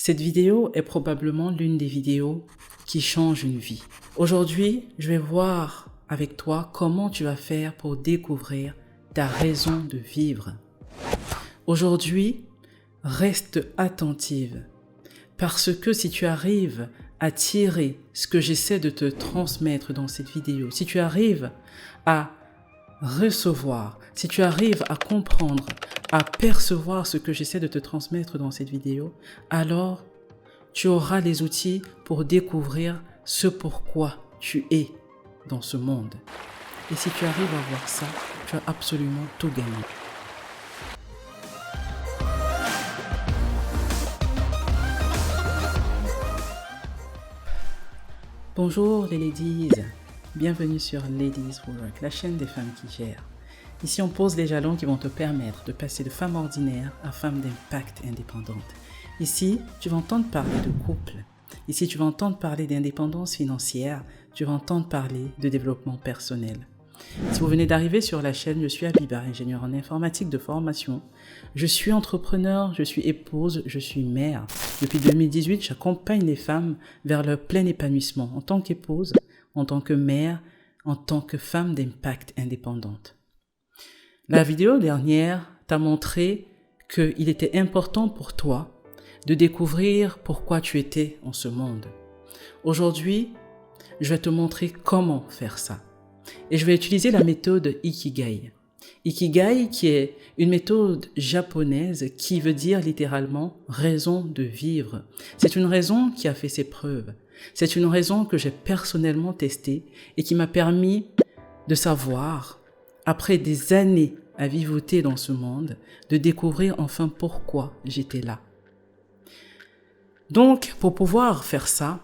Cette vidéo est probablement l'une des vidéos qui change une vie. Aujourd'hui, je vais voir avec toi comment tu vas faire pour découvrir ta raison de vivre. Aujourd'hui, reste attentive parce que si tu arrives à tirer ce que j'essaie de te transmettre dans cette vidéo, si tu arrives à recevoir, si tu arrives à comprendre, à percevoir ce que j'essaie de te transmettre dans cette vidéo, alors tu auras les outils pour découvrir ce pourquoi tu es dans ce monde. Et si tu arrives à voir ça, tu as absolument tout gagné. Bonjour les ladies, bienvenue sur Ladies Who Rock, la chaîne des femmes qui gèrent. Ici on pose les jalons qui vont te permettre de passer de femme ordinaire à femme d'impact indépendante. Ici, tu vas entendre parler de couple. Ici, tu vas entendre parler d'indépendance financière. Tu vas entendre parler de développement personnel. Si vous venez d'arriver sur la chaîne, je suis Abiba, ingénieure en informatique de formation. Je suis entrepreneur, je suis épouse, je suis mère. Depuis 2018, j'accompagne les femmes vers leur plein épanouissement en tant qu'épouse, en tant que mère, en tant que femme d'impact indépendante. La vidéo dernière t'a montré qu'il était important pour toi de découvrir pourquoi tu étais en ce monde. Aujourd'hui, je vais te montrer comment faire ça. Et je vais utiliser la méthode Ikigai. Ikigai qui est une méthode japonaise qui veut dire littéralement raison de vivre. C'est une raison qui a fait ses preuves. C'est une raison que j'ai personnellement testée et qui m'a permis de savoir, après des années à vivoter dans ce monde, de découvrir enfin pourquoi j'étais là. Donc, pour pouvoir faire ça,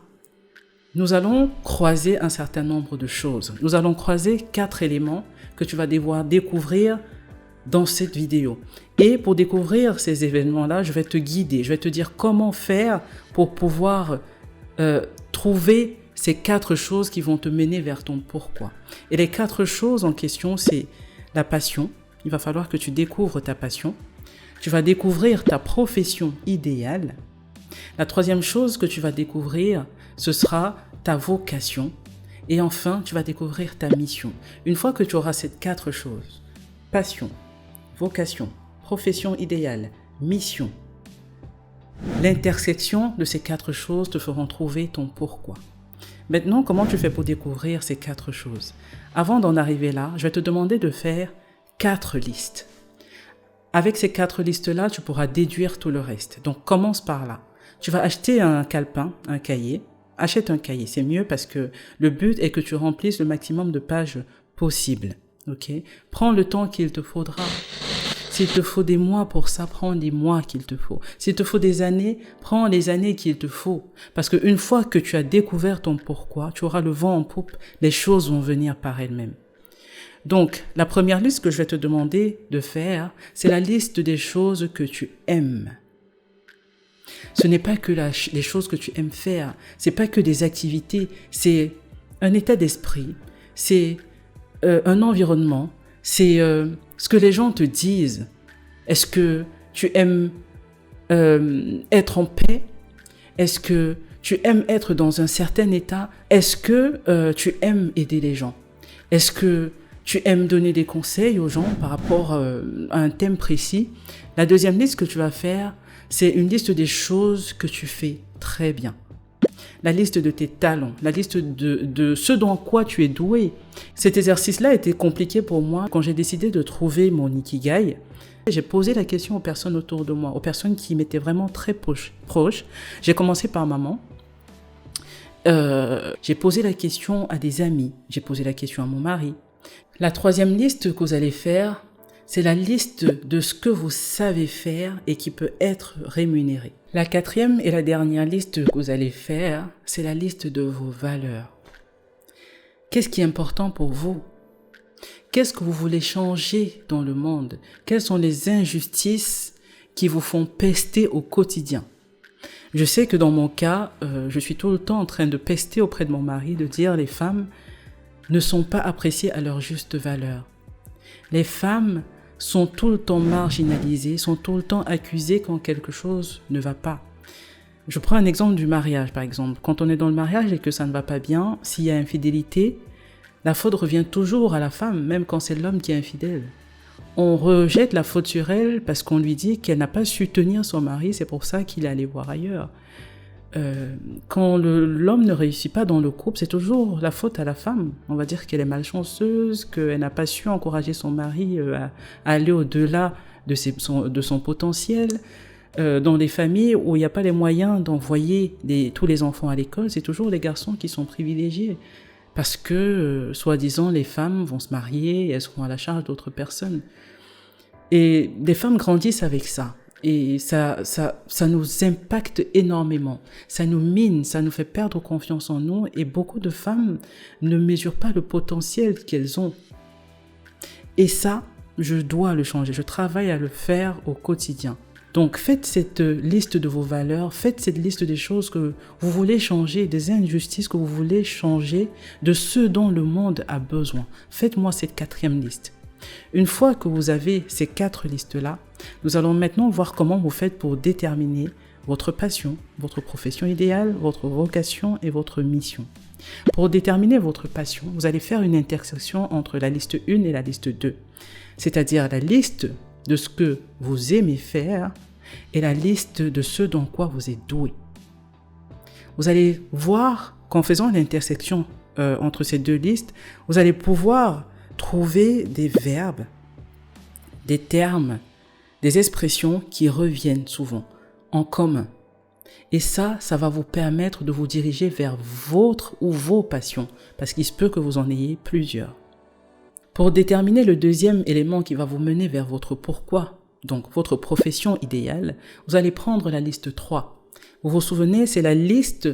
nous allons croiser un certain nombre de choses. Nous allons croiser 4 éléments que tu vas devoir découvrir dans cette vidéo. Et pour découvrir ces événements-là, je vais te guider, je vais te dire comment faire pour pouvoir trouver ces 4 choses qui vont te mener vers ton pourquoi. Et les 4 choses en question, c'est la passion. Il va falloir que tu découvres ta passion. Tu vas découvrir ta profession idéale. La troisième chose que tu vas découvrir, ce sera ta vocation. Et enfin, tu vas découvrir ta mission. Une fois que tu auras ces 4 choses, passion, vocation, profession idéale, mission, l'intersection de ces 4 choses te feront trouver ton pourquoi. Maintenant, comment tu fais pour découvrir ces 4 choses? Avant d'en arriver là, je vais te demander de faire 4 listes. Avec ces 4 listes-là, tu pourras déduire tout le reste. Donc, commence par là. Tu vas acheter un calepin, un cahier. Achète un cahier, c'est mieux parce que le but est que tu remplisses le maximum de pages possible. Ok? Prends le temps qu'il te faudra. S'il te faut des mois pour ça, prends les mois qu'il te faut. S'il te faut des années, prends les années qu'il te faut. Parce qu'une fois que tu as découvert ton pourquoi, tu auras le vent en poupe, les choses vont venir par elles-mêmes. Donc, la première liste que je vais te demander de faire, c'est la liste des choses que tu aimes. Ce n'est pas que les choses que tu aimes faire, c'est pas que des activités, c'est un état d'esprit, c'est un environnement, c'est ce que les gens te disent. Est-ce que tu aimes être en paix? Est-ce que tu aimes être dans un certain état? Est-ce que tu aimes aider les gens? Est-ce que tu aimes donner des conseils aux gens par rapport à un thème précis? La deuxième liste que tu vas faire, c'est une liste des choses que tu fais très bien. La liste de tes talents, la liste de ce dans quoi tu es doué. Cet exercice-là était compliqué pour moi quand j'ai décidé de trouver mon Ikigai. J'ai posé la question aux personnes autour de moi, aux personnes qui m'étaient vraiment très proches. J'ai commencé par maman. J'ai posé la question à des amis. J'ai posé la question à mon mari. La troisième liste que vous allez faire, c'est la liste de ce que vous savez faire et qui peut être rémunéré. La quatrième et la dernière liste que vous allez faire, c'est la liste de vos valeurs. Qu'est-ce qui est important pour vous? Qu'est-ce que vous voulez changer dans le monde? Quelles sont les injustices qui vous font pester au quotidien? Je sais que dans mon cas, je suis tout le temps en train de pester auprès de mon mari, de dire les femmes ne sont pas appréciées à leur juste valeur. Les femmes sont tout le temps marginalisées, sont tout le temps accusées quand quelque chose ne va pas. Je prends un exemple du mariage, par exemple. Quand on est dans le mariage et que ça ne va pas bien, s'il y a infidélité, la faute revient toujours à la femme, même quand c'est l'homme qui est infidèle. On rejette la faute sur elle parce qu'on lui dit qu'elle n'a pas su tenir son mari, c'est pour ça qu'il est allé voir ailleurs. Quand l'homme ne réussit pas dans le couple, c'est toujours la faute à la femme. On va dire qu'elle est malchanceuse, qu'elle n'a pas su encourager son mari à aller au-delà de son potentiel. Dans les familles où il n'y a pas les moyens d'envoyer tous les enfants à l'école, c'est toujours les garçons qui sont privilégiés. Parce que, soi-disant, les femmes vont se marier et elles seront à la charge d'autres personnes. Et des femmes grandissent avec ça. Et ça nous impacte énormément. Ça nous mine, ça nous fait perdre confiance en nous. Et beaucoup de femmes ne mesurent pas le potentiel qu'elles ont. Et ça, je dois le changer. Je travaille à le faire au quotidien. Donc, faites cette liste de vos valeurs, faites cette liste des choses que vous voulez changer, des injustices que vous voulez changer, de ce dont le monde a besoin. Faites-moi cette 4e liste. Une fois que vous avez ces 4 listes-là, nous allons maintenant voir comment vous faites pour déterminer votre passion, votre profession idéale, votre vocation et votre mission. Pour déterminer votre passion, vous allez faire une intersection entre la liste 1 et la liste 2, c'est-à-dire la liste de ce que vous aimez faire et la liste de ce dans quoi vous êtes doué. Vous allez voir qu'en faisant l'intersection entre ces 2 listes, vous allez pouvoir trouver des verbes, des termes, des expressions qui reviennent souvent en commun. Et ça va vous permettre de vous diriger vers votre ou vos passions, parce qu'il se peut que vous en ayez plusieurs. Pour déterminer le 2e élément qui va vous mener vers votre pourquoi, donc votre profession idéale, vous allez prendre la liste 3. Vous vous souvenez, c'est la liste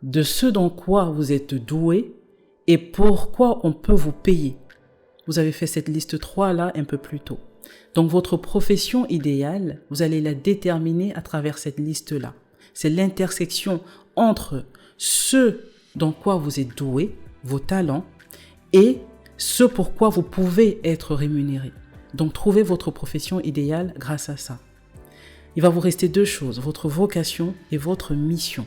de ce dans quoi vous êtes doué et pourquoi on peut vous payer. Vous avez fait cette liste 3 là un peu plus tôt. Donc votre profession idéale, vous allez la déterminer à travers cette liste-là. C'est l'intersection entre ce dans quoi vous êtes doué, vos talents, et ce pourquoi vous pouvez être rémunéré. Donc trouvez votre profession idéale grâce à ça. Il va vous rester 2 choses, votre vocation et votre mission.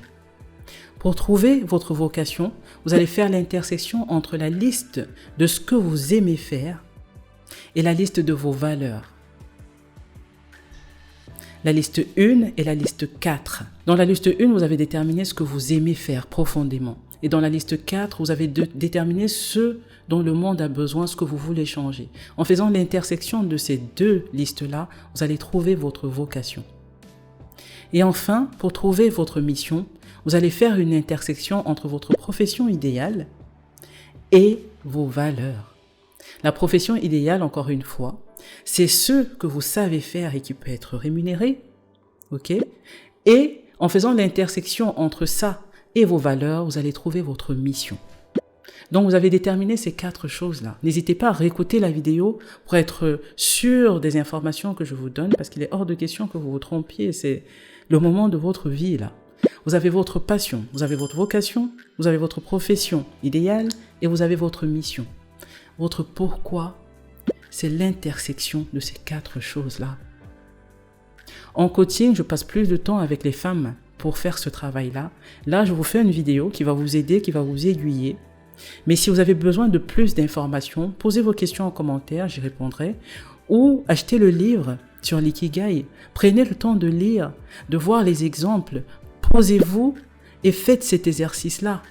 Pour trouver votre vocation, vous allez faire l'intersection entre la liste de ce que vous aimez faire et la liste de vos valeurs. La liste 1 et la liste 4. Dans la liste 1, vous avez déterminé ce que vous aimez faire profondément. Et dans la liste 4, vous avez déterminé ce dont le monde a besoin, ce que vous voulez changer. En faisant l'intersection de ces 2 listes-là, vous allez trouver votre vocation. Et enfin, pour trouver votre mission, vous allez faire une intersection entre votre profession idéale et vos valeurs. La profession idéale, encore une fois, c'est ce que vous savez faire et qui peut être rémunéré, ok? Et en faisant l'intersection entre ça et vos valeurs, vous allez trouver votre mission. Donc, vous avez déterminé ces 4 choses-là. N'hésitez pas à réécouter la vidéo pour être sûr des informations que je vous donne, parce qu'il est hors de question que vous vous trompiez. C'est le moment de votre vie, là. Vous avez votre passion, vous avez votre vocation, vous avez votre profession idéale et vous avez votre mission. Votre pourquoi, c'est l'intersection de ces 4 choses-là. En coaching, je passe plus de temps avec les femmes pour faire ce travail-là. Là, je vous fais une vidéo qui va vous aider, qui va vous aiguiller. Mais si vous avez besoin de plus d'informations, posez vos questions en commentaire, j'y répondrai. Ou achetez le livre sur l'ikigai. Prenez le temps de lire, de voir les exemples. Posez-vous et faites cet exercice-là.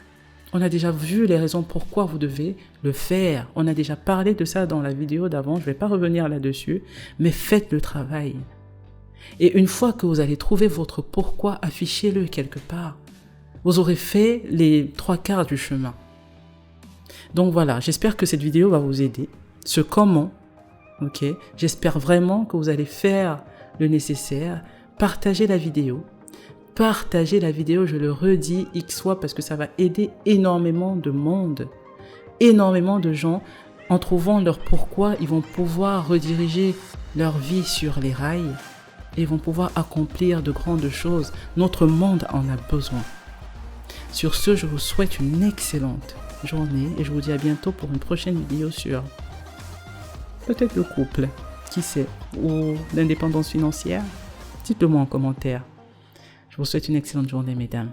On a déjà vu les raisons pourquoi vous devez le faire. On a déjà parlé de ça dans la vidéo d'avant, je ne vais pas revenir là-dessus, mais faites le travail. Et une fois que vous allez trouver votre pourquoi, affichez-le quelque part. Vous aurez fait les 3/4 du chemin. Donc voilà, j'espère que cette vidéo va vous aider. Ce comment, ok? J'espère vraiment que vous allez faire le nécessaire. Partagez la vidéo. Partagez la vidéo, je le redis X fois parce que ça va aider énormément de monde, énormément de gens. En trouvant leur pourquoi, ils vont pouvoir rediriger leur vie sur les rails et vont pouvoir accomplir de grandes choses. Notre monde en a besoin. Sur ce, je vous souhaite une excellente journée et je vous dis à bientôt pour une prochaine vidéo sur peut-être le couple, qui sait, ou l'indépendance financière. Dites-le moi en commentaire. Je vous souhaite une excellente journée, mesdames.